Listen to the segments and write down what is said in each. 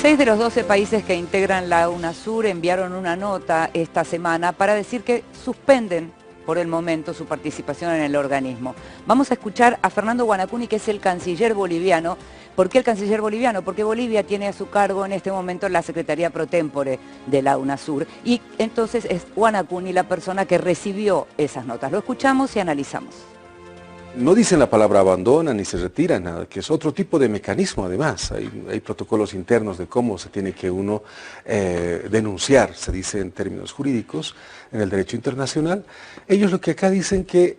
6 de los 12 países que integran la UNASUR enviaron una nota esta semana para decir que suspenden por el momento su participación en el organismo. Vamos a escuchar a Fernando Guanacuni, que es el canciller boliviano. ¿Por qué el canciller boliviano? Porque Bolivia tiene a su cargo en este momento la Secretaría Pro Tempore de la UNASUR y entonces es Guanacuni la persona que recibió esas notas. Lo escuchamos y analizamos. No dicen la palabra abandona ni se retira nada, que es otro tipo de mecanismo además. Hay protocolos internos de cómo se tiene que uno denunciar, se dice en términos jurídicos, en el derecho internacional. Ellos lo que acá dicen que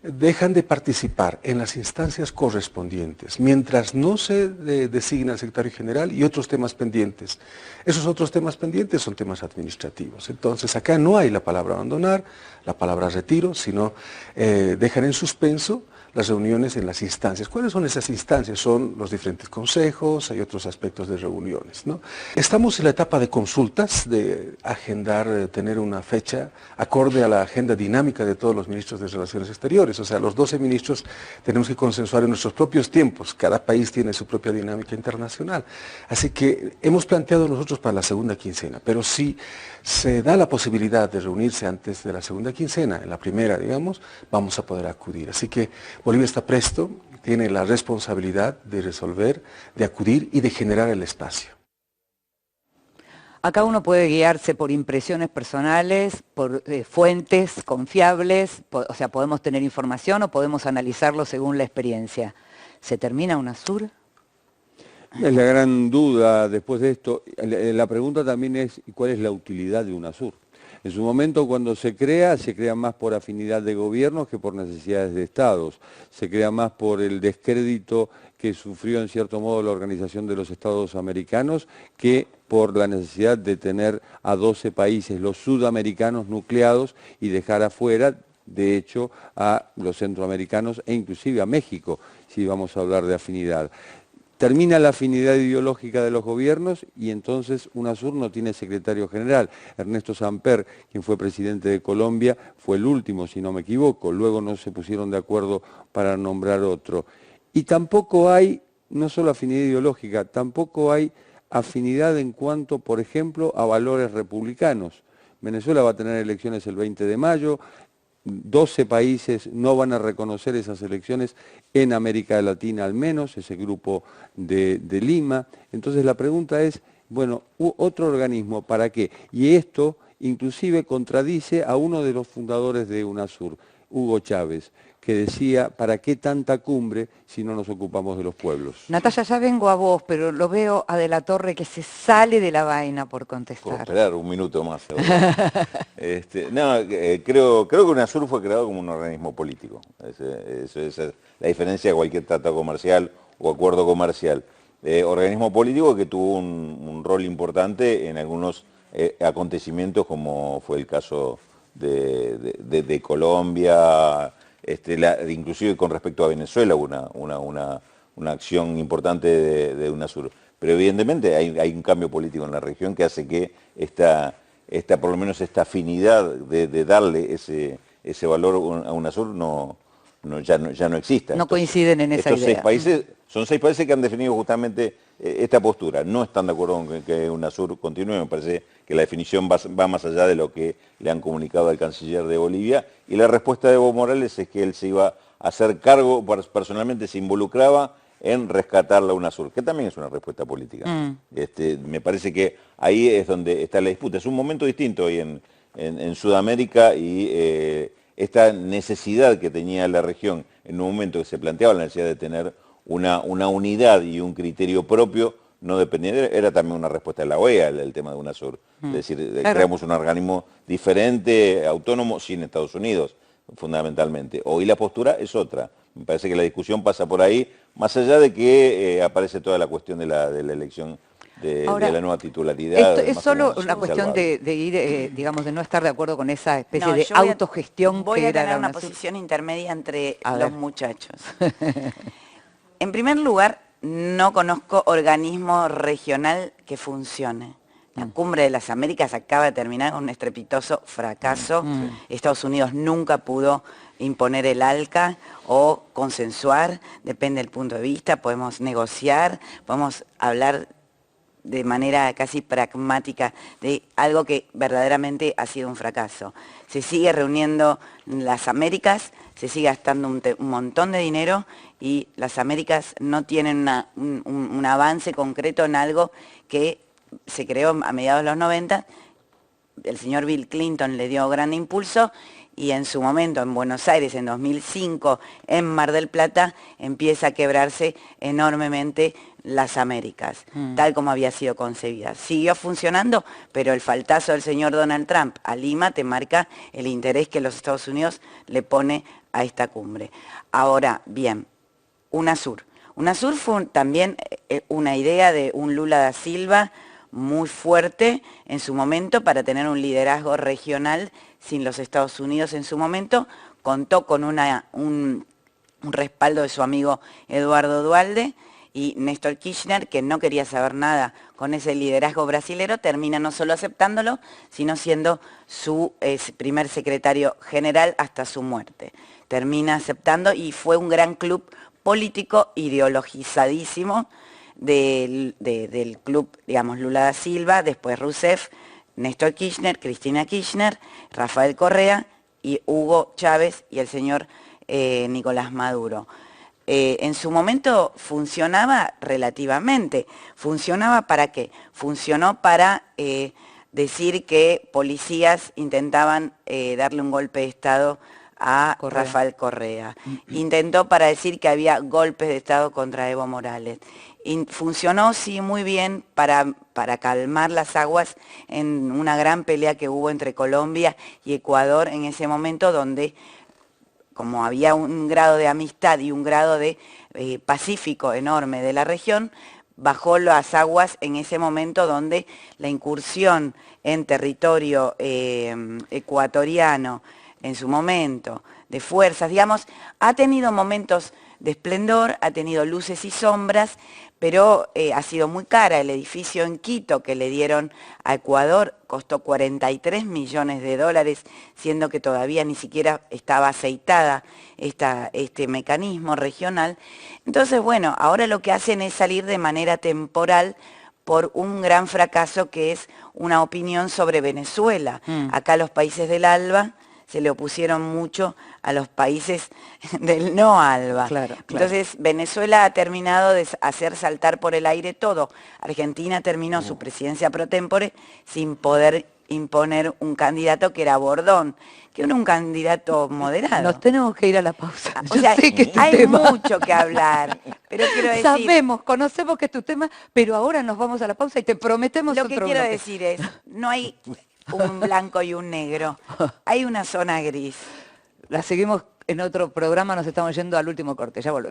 dejan de participar en las instancias correspondientes, mientras no se designa el secretario general y otros temas pendientes. Esos otros temas pendientes son temas administrativos. Entonces acá no hay la palabra abandonar, la palabra retiro, sino dejan en suspenso las reuniones en las instancias. ¿Cuáles son esas instancias? Son los diferentes consejos, hay otros aspectos de reuniones, ¿no? Estamos en la etapa de consultas, de agendar, tener una fecha acorde a la agenda dinámica de todos los ministros de Relaciones Exteriores. O sea, los 12 ministros tenemos que consensuar en nuestros propios tiempos. Cada país tiene su propia dinámica internacional. Así que hemos planteado nosotros para la segunda quincena, pero si se da la posibilidad de reunirse antes de la segunda quincena, en la primera, digamos, vamos a poder acudir. Así que Bolivia está presto, tiene la responsabilidad de resolver, de acudir y de generar el espacio. Acá uno puede guiarse por impresiones personales, por fuentes confiables, o sea, podemos tener información o podemos analizarlo según la experiencia. ¿Se termina UNASUR? Es la gran duda después de esto. La pregunta también es, ¿cuál es la utilidad de UNASUR? En su momento, cuando se crea más por afinidad de gobiernos que por necesidades de estados. Se crea más por el descrédito que sufrió en cierto modo la Organización de los Estados Americanos que por la necesidad de tener a 12 países, los sudamericanos nucleados, y dejar afuera, de hecho, a los centroamericanos e inclusive a México, si vamos a hablar de afinidad. Termina la afinidad ideológica de los gobiernos y entonces UNASUR no tiene secretario general. Ernesto Samper, quien fue presidente de Colombia, fue el último, si no me equivoco. Luego no se pusieron de acuerdo para nombrar otro. Y tampoco hay, no solo afinidad ideológica, tampoco hay afinidad en cuanto, por ejemplo, a valores republicanos. Venezuela va a tener elecciones el 20 de mayo, 12 países no van a reconocer esas elecciones en América Latina al menos, ese grupo de Lima. Entonces la pregunta es, bueno, ¿otro organismo para qué? Y esto inclusive contradice a uno de los fundadores de UNASUR, Hugo Chávez, que decía, ¿para qué tanta cumbre si no nos ocupamos de los pueblos? Natalia, ya vengo a vos, pero lo veo a De la Torre que se sale de la vaina por contestar. Puedo esperar un minuto más. Creo que UNASUR fue creado como un organismo político. Esa es la diferencia de cualquier tratado comercial o acuerdo comercial. Organismo político que tuvo un rol importante en algunos acontecimientos, como fue el caso de Colombia, inclusive con respecto a Venezuela, una acción importante de UNASUR. Pero evidentemente hay un cambio político en la región que hace que por lo menos esta afinidad de darle ese valor a UNASUR ya no exista. No coinciden en esa idea. Son 6 países que han definido justamente esta postura. No están de acuerdo con que UNASUR continúe. Me parece que la definición va más allá de lo que le han comunicado al canciller de Bolivia. Y la respuesta de Evo Morales es que él se iba a hacer cargo, personalmente se involucraba en rescatar la UNASUR, que también es una respuesta política. Me parece que ahí es donde está la disputa. Es un momento distinto hoy en Sudamérica y esta necesidad que tenía la región en un momento que se planteaba la necesidad de tener una unidad y un criterio propio, no dependía, era también una respuesta de la OEA el tema de UNASUR. Es decir, creamos un organismo diferente, autónomo, sin Estados Unidos, fundamentalmente. Hoy la postura es otra. Me parece que la discusión pasa por ahí, más allá de que aparece toda la cuestión de la elección de la nueva titularidad. Esto es solo una cuestión de ir, digamos, de no estar de acuerdo con esa especie de autogestión voy que a era tener la una UNASUR. posición intermedia entre los muchachos. En primer lugar, no conozco organismo regional que funcione. La Cumbre de las Américas acaba de terminar con un estrepitoso fracaso. Estados Unidos nunca pudo imponer el ALCA o consensuar, depende del punto de vista, podemos negociar, podemos hablar de manera casi pragmática de algo que verdaderamente ha sido un fracaso. Se sigue reuniendo las Américas, se sigue gastando un montón de dinero y las Américas no tienen un avance concreto en algo que se creó a mediados de los 90, el señor Bill Clinton le dio gran impulso y en su momento en Buenos Aires, en 2005, en Mar del Plata, empieza a quebrarse enormemente las Américas, tal como había sido concebida. Siguió funcionando, pero el faltazo del señor Donald Trump a Lima te marca el interés que los Estados Unidos le pone a esta cumbre. Ahora, bien, UNASUR. UNASUR fue también una idea de un Lula da Silva muy fuerte en su momento para tener un liderazgo regional sin los Estados Unidos en su momento. Contó con un respaldo de su amigo Eduardo Duhalde y Néstor Kirchner, que no quería saber nada con ese liderazgo brasilero, termina no solo aceptándolo, sino siendo su primer secretario general hasta su muerte. Termina aceptando y fue un gran club político ideologizadísimo del club, digamos, Lula da Silva, después Rousseff, Néstor Kirchner, Cristina Kirchner, Rafael Correa y Hugo Chávez y el señor Nicolás Maduro. En su momento funcionaba relativamente. ¿Funcionaba para qué? Funcionó para decir que policías intentaban darle un golpe de Estado a Rafael Correa. Intentó para decir que había golpes de Estado contra Evo Morales. Y funcionó, sí, muy bien para calmar las aguas en una gran pelea que hubo entre Colombia y Ecuador en ese momento, donde como había un grado de amistad y un grado de pacífico enorme de la región, bajó las aguas en ese momento donde la incursión en territorio ecuatoriano en su momento, de fuerzas, digamos, ha tenido momentos de esplendor, ha tenido luces y sombras, pero ha sido muy cara. El edificio en Quito que le dieron a Ecuador costó 43 millones de dólares, siendo que todavía ni siquiera estaba aceitada este mecanismo regional. Entonces, bueno, ahora lo que hacen es salir de manera temporal por un gran fracaso que es una opinión sobre Venezuela. Acá los países del ALBA se le opusieron mucho a los países del no ALBA. Claro. Entonces, Venezuela ha terminado de hacer saltar por el aire todo. Argentina terminó su presidencia pro tempore sin poder imponer un candidato que era Bordón, que era un candidato moderado. Nos tenemos que ir a la pausa. O sea, sé que es tu hay tema. mucho que hablar, pero quiero decir... Sabemos, conocemos que es tu tema, pero ahora nos vamos a la pausa y te prometemos Lo otro que quiero bloque. decir es, no hay un blanco y un negro, hay una zona gris. La seguimos en otro programa, nos estamos yendo al último corte, ya volvemos.